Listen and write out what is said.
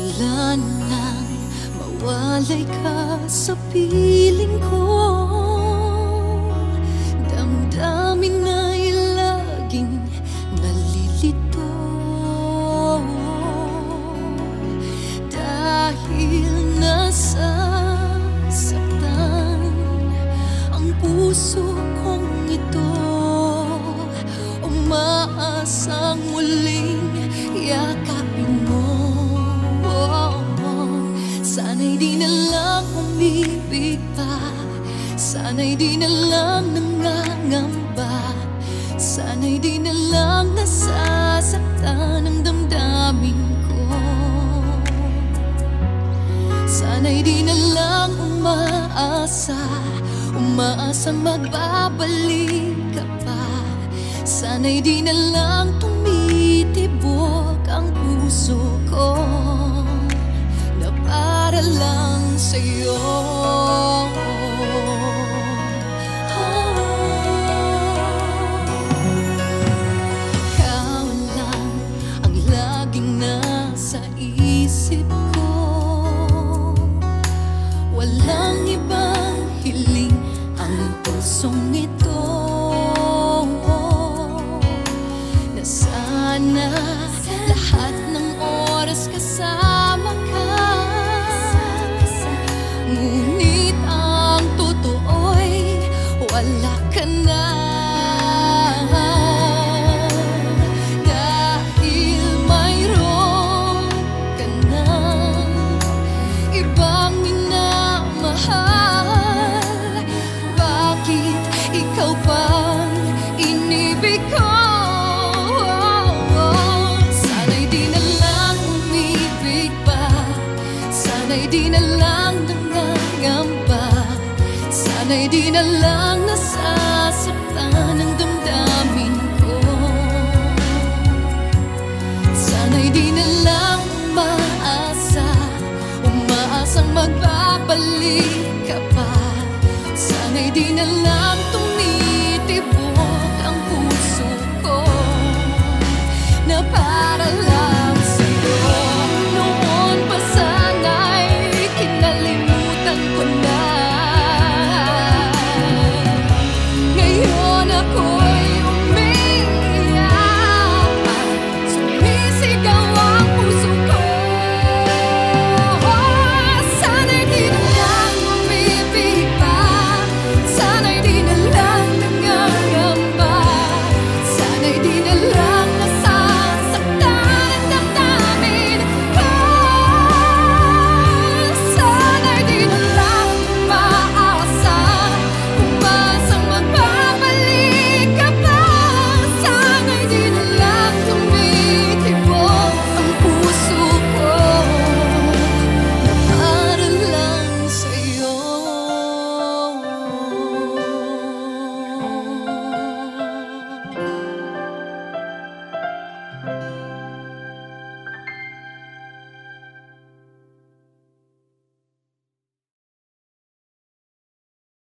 Wala nang mawalay ka sa piling ko. Damdamin ay laging nalilito, dahil nasasaktan ang puso kong ito. Umaasang muling yakapin mo. Sana'y di na lang umibig pa, sana'y di na lang nangangamba, sana'y di na lang nasasaktan ang damdamin ko. Sana'y di na lang umaasang magbabalik ka pa. Sana'y di na lang tumitibok ang puso ko na para lang sa'yo. Ikaw lang ang laging nasa isip ko. Walang ibang hiling ang pusong ito, na sana lahat ng oras kasama ka. Ngunit ang totoo'y wala ka na, dahil mayroon ka na ibang minamahal. Bakit ikaw pang inibig ko? Sana'y di na lang umibig pa, sana'y di na lang nangangamba, sana'y di na lang nasasaktan ang damdamin ko. Sana'y di na lang umaasang magbabalik ka pa. Sana'y di na lang tumitibok ang puso ko na para lang